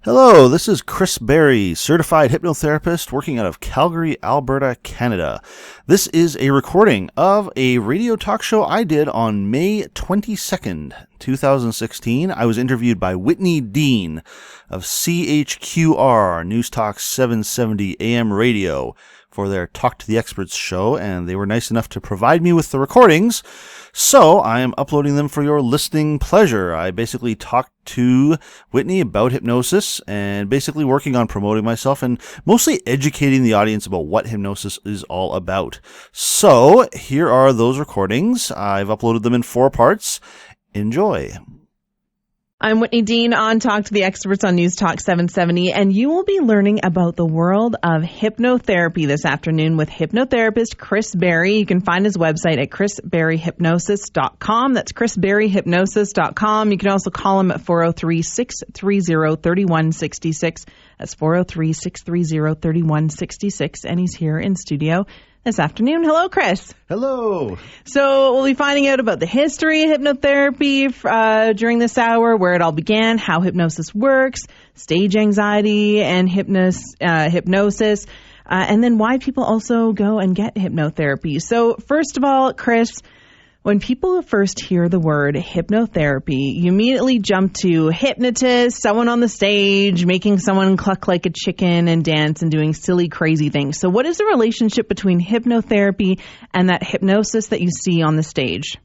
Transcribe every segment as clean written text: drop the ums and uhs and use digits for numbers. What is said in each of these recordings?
Hello, this is Chris Berry, certified hypnotherapist working out of Calgary, Alberta, Canada. This is a recording of a radio talk show I did on May 22nd, 2016. I was interviewed by Whitney Deane of CHQR News Talk 770 AM radio for their Talk to the Experts show, and they were nice enough to provide me with the recordings, so I am uploading them for your listening pleasure. I basically talked to Whitney about hypnosis and basically working on promoting myself and mostly educating the audience about what hypnosis is all about. So here are those recordings. I've uploaded them in 4 parts. Enjoy. I'm Whitney Deane on Talk to the Experts on News Talk 770, and you will be learning about the world of hypnotherapy this afternoon with hypnotherapist Chris Berry. You can find his website at chrisberryhypnosis.com. That's chrisberryhypnosis.com. You can also call him at 403-630-3166. That's 403-630-3166, and he's here in studio this afternoon. Hello, Chris. Hello. So we'll be finding out about the history of hypnotherapy during this hour, where it all began, how hypnosis works, stage anxiety and hypnosis, and then why people also go and get hypnotherapy. So first of all, Chris, when people first hear the word hypnotherapy, you immediately jump to hypnotist, someone on the stage, making someone cluck like a chicken and dance and doing silly, crazy things. So what is the relationship between hypnotherapy and that hypnosis that you see on the stage?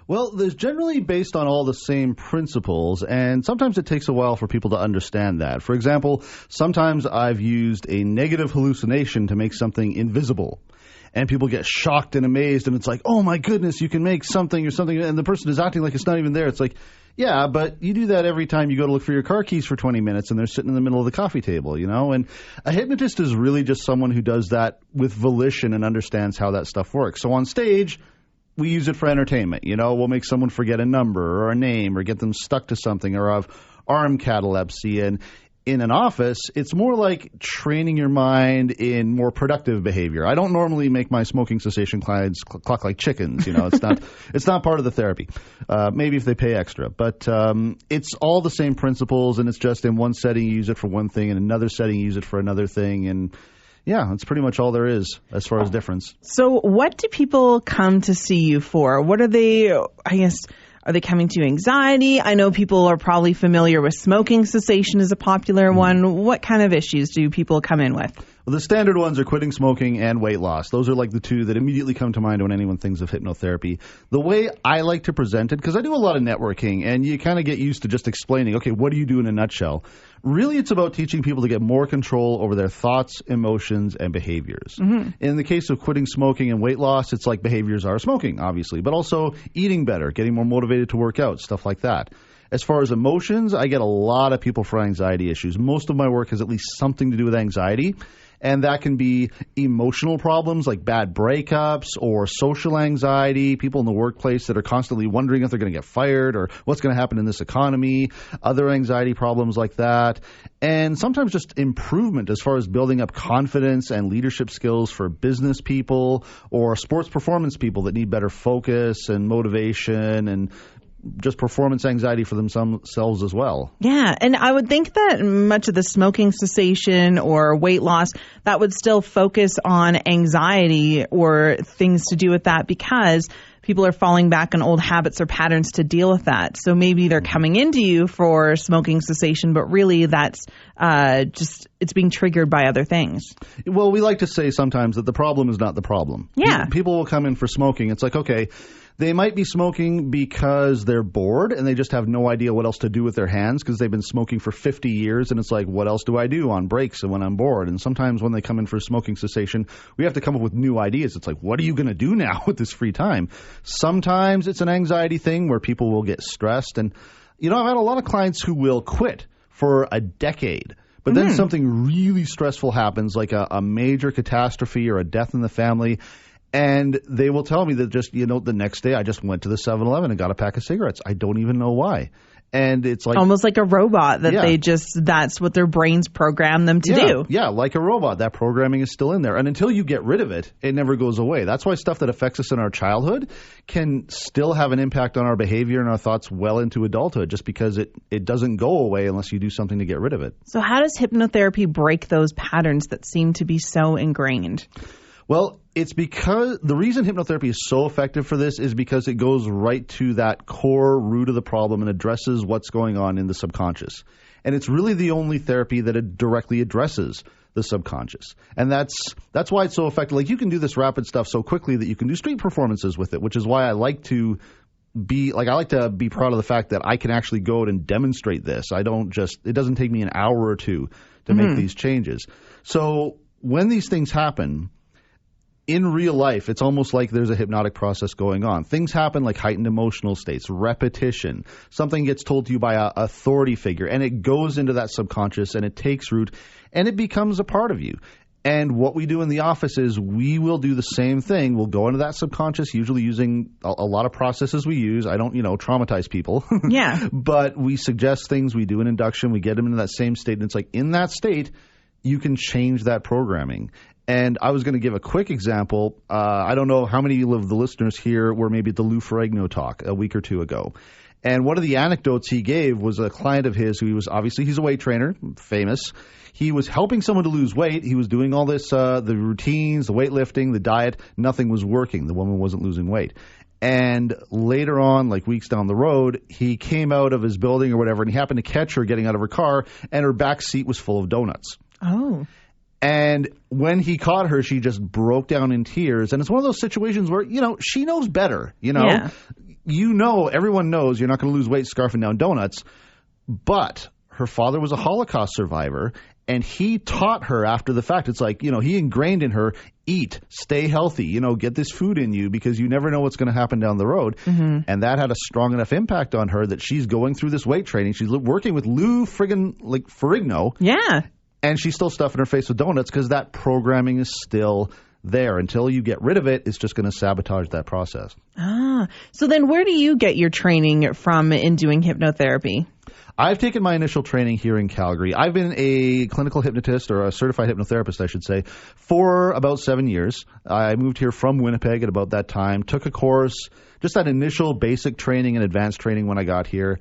Well, there's generally based on all the same principles, and sometimes it takes a while for people to understand that. For example, sometimes I've used a negative hallucination to make something invisible. And people get shocked and amazed, and it's like, oh my goodness, you can make something or something, and the person is acting like it's not even there. It's like, yeah, but you do that every time you go to look for your car keys for 20 minutes, and they're sitting in the middle of the coffee table, you know? And a hypnotist is really just someone who does that with volition and understands how that stuff works. So on stage, we use it for entertainment. You know, we'll make someone forget a number or a name or get them stuck to something or have arm catalepsy. And in an office, it's more like training your mind in more productive behavior. I don't normally make my smoking cessation clients cluck like chickens. You know, it's not part of the therapy. Maybe if they pay extra, but it's all the same principles, and it's just in one setting you use it for one thing, in another setting you use it for another thing, and yeah, that's pretty much all there is as far as difference. So, what do people come to see you for? What are they? I guess. Are they coming to anxiety? I know people are probably familiar with smoking cessation as a popular one. What kind of issues do people come in with? Well, the standard ones are quitting smoking and weight loss. Those are like the two that immediately come to mind when anyone thinks of hypnotherapy. The way I like to present it, because I do a lot of networking, and you kind of get used to just explaining, okay, what do you do in a nutshell? Really, it's about teaching people to get more control over their thoughts, emotions, and behaviors. Mm-hmm. In the case of quitting smoking and weight loss, it's like behaviors are smoking, obviously, but also eating better, getting more motivated to work out, stuff like that. As far as emotions, I get a lot of people for anxiety issues. Most of my work has at least something to do with anxiety. And that can be emotional problems like bad breakups or social anxiety, people in the workplace that are constantly wondering if they're going to get fired or what's going to happen in this economy, other anxiety problems like that, and sometimes just improvement as far as building up confidence and leadership skills for business people or sports performance people that need better focus and motivation and just performance anxiety for themselves as well. Yeah, and I would think that much of the smoking cessation or weight loss, that would still focus on anxiety or things to do with that because people are falling back on old habits or patterns to deal with that. So maybe they're coming into you for smoking cessation, but really that's just it's being triggered by other things. Well, we like to say sometimes that the problem is not the problem. Yeah. People will come in for smoking. It's like, okay, they might be smoking because they're bored and they just have no idea what else to do with their hands because they've been smoking for 50 years. And it's like, what else do I do on breaks and when I'm bored? And sometimes when they come in for smoking cessation, we have to come up with new ideas. It's like, what are you going to do now with this free time? Sometimes it's an anxiety thing where people will get stressed. And, you know, I've had a lot of clients who will quit for a decade. But then something really stressful happens, like a major catastrophe or a death in the family. And they will tell me that just, you know, the next day I just went to the 7-Eleven and got a pack of cigarettes. I don't even know why. And it's like almost like a robot that Yeah. that's what their brains program them to do. Yeah, like a robot. That programming is still in there. And until you get rid of it, it never goes away. That's why stuff that affects us in our childhood can still have an impact on our behavior and our thoughts well into adulthood, just because it doesn't go away unless you do something to get rid of it. So how does hypnotherapy break those patterns that seem to be so ingrained? Well, it's because the reason hypnotherapy is so effective for this is because it goes right to that core root of the problem and addresses what's going on in the subconscious. And it's really the only therapy that it directly addresses the subconscious. And that's why it's so effective. Like, you can do this rapid stuff so quickly that you can do street performances with it, which is why I like to be proud of the fact that I can actually go out and demonstrate this. It doesn't take me an hour or two to make these changes. So when these things happen, in real life, it's almost like there's a hypnotic process going on. Things happen like heightened emotional states, repetition. Something gets told to you by an authority figure, and it goes into that subconscious, and it takes root, and it becomes a part of you. And what we do in the office is we will do the same thing. We'll go into that subconscious, usually using a lot of processes we use. I don't, traumatize people. Yeah. But we suggest things. We do an induction. We get them into that same state. And it's like, in that state, you can change that programming. And I was going to give a quick example. I don't know how many of the listeners here were maybe at the Lou Ferrigno talk a week or two ago. And one of the anecdotes he gave was a client of his who he's a weight trainer, famous. He was helping someone to lose weight. He was doing all this, the routines, the weightlifting, the diet. Nothing was working. The woman wasn't losing weight. And later on, like weeks down the road, he came out of his building or whatever, and he happened to catch her getting out of her car, and her back seat was full of donuts. Oh. And when he caught her, she just broke down in tears. And it's one of those situations where, she knows better. Yeah. Everyone knows you're not going to lose weight scarfing down donuts. But her father was a Holocaust survivor, and he taught her after the fact. It's like, he ingrained in her, eat, stay healthy, get this food in you because you never know what's going to happen down the road. Mm-hmm. And that had a strong enough impact on her that she's going through this weight training. She's working with Lou Ferrigno. Yeah. And she's still stuffing her face with donuts because that programming is still there. Until you get rid of it, it's just going to sabotage that process. So then where do you get your training from in doing hypnotherapy? I've taken my initial training here in Calgary. I've been a clinical hypnotist, or a certified hypnotherapist, I should say, for about 7 years. I moved here from Winnipeg at about that time, took a course, just that initial basic training and advanced training when I got here.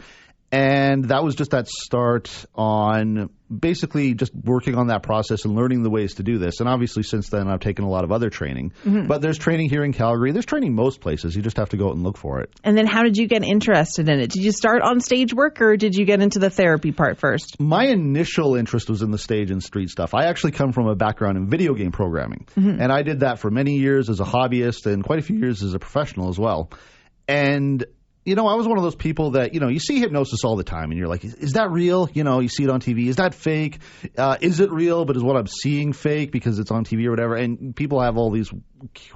And that was just that start on basically just working on that process and learning the ways to do this. And obviously since then I've taken a lot of other training. Mm-hmm. But there's training here in Calgary. There's training most places. You just have to go out and look for it. And then how did you get interested in it? Did you start on stage work, or did you get into the therapy part first? My initial interest was in the stage and street stuff. I actually come from a background in video game programming. Mm-hmm. And I did that for many years as a hobbyist and quite a few years as a professional as well. And I was one of those people that, you see hypnosis all the time and you're like, is that real? You see it on TV. Is that fake? Is it real? But is what I'm seeing fake because it's on TV or whatever? And people have all these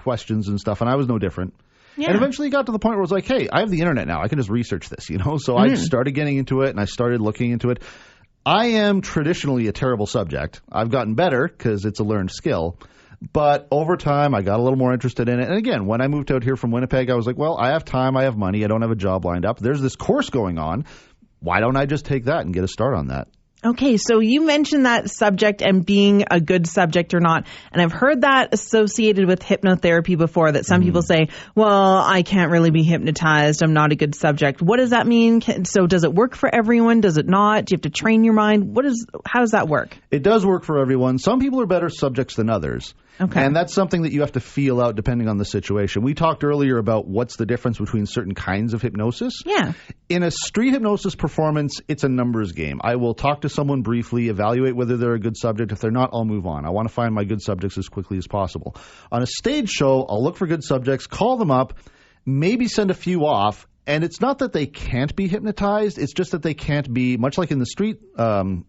questions and stuff. And I was no different. Yeah. And eventually it got to the point where it was like, hey, I have the internet now. I can just research this, So I started getting into it and I started looking into it. I am traditionally a terrible subject. I've gotten better because it's a learned skill. But over time, I got a little more interested in it. And again, when I moved out here from Winnipeg, I was like, well, I have time, I have money, I don't have a job lined up. There's this course going on. Why don't I just take that and get a start on that? Okay, so you mentioned that subject and being a good subject or not. And I've heard that associated with hypnotherapy before, that some people say, well, I can't really be hypnotized. I'm not a good subject. What does that mean? So does it work for everyone? Does it not? Do you have to train your mind? How does that work? It does work for everyone. Some people are better subjects than others. Okay. And that's something that you have to feel out depending on the situation. We talked earlier about what's the difference between certain kinds of hypnosis. Yeah. In a street hypnosis performance, it's a numbers game. I will talk to someone briefly, evaluate whether they're a good subject. If they're not, I'll move on. I want to find my good subjects as quickly as possible. On a stage show, I'll look for good subjects, call them up, maybe send a few off. And it's not that they can't be hypnotized. It's just that they can't be, much like in the street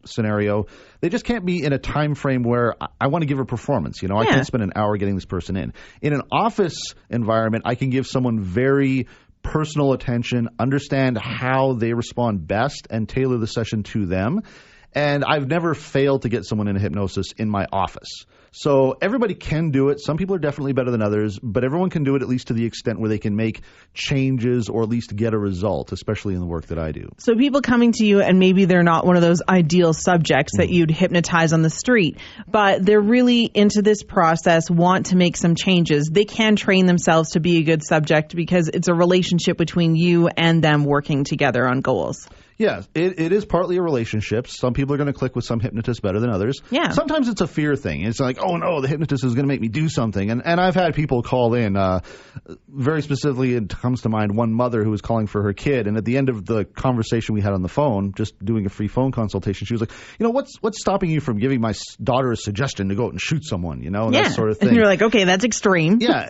scenario, they just can't be in a time frame where I want to give a performance. I can't spend an hour getting this person in. In an office environment, I can give someone very personal attention, understand how they respond best, and tailor the session to them. And I've never failed to get someone into hypnosis in my office. So everybody can do it. Some people are definitely better than others, but everyone can do it at least to the extent where they can make changes or at least get a result, especially in the work that I do. So people coming to you and maybe they're not one of those ideal subjects that you'd hypnotize on the street, but they're really into this process, want to make some changes. They can train themselves to be a good subject because it's a relationship between you and them working together on goals. Yeah, it is partly a relationship. Some people are going to click with some hypnotists better than others. Yeah. Sometimes it's a fear thing. It's like, oh no, the hypnotist is going to make me do something. And I've had people call in, very specifically, it comes to mind one mother who was calling for her kid. And at the end of the conversation we had on the phone, just doing a free phone consultation, she was like, what's stopping you from giving my daughter a suggestion to go out and shoot someone, that sort of thing. And you're like, okay, that's extreme. Yeah.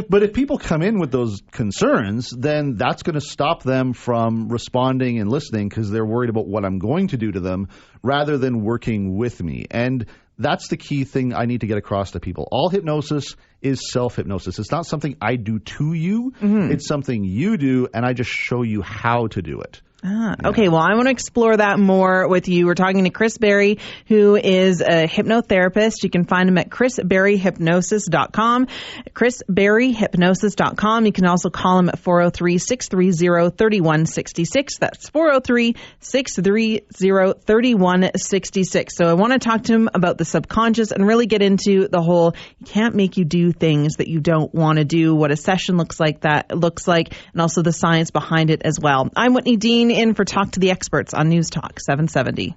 But if people come in with those concerns, then that's going to stop them from responding and listening, because they're worried about what I'm going to do to them rather than working with me. And that's the key thing I need to get across to people. All hypnosis is self-hypnosis. It's not something I do to you. It's something you do, and I just show you how to do it. Okay, well, I want to explore that more with you. We're talking to Chris Berry, who is a hypnotherapist. You can find him at chrisberryhypnosis.com, chrisberryhypnosis.com. You can also call him at 403-630-3166. That's 403-630-3166. So I want to talk to him about the subconscious and really get into the whole, you can't make you do things that you don't want to do, what a session looks like, and also the science behind it as well. I'm Whitney Deane, in for Talk to the Experts on News Talk 770.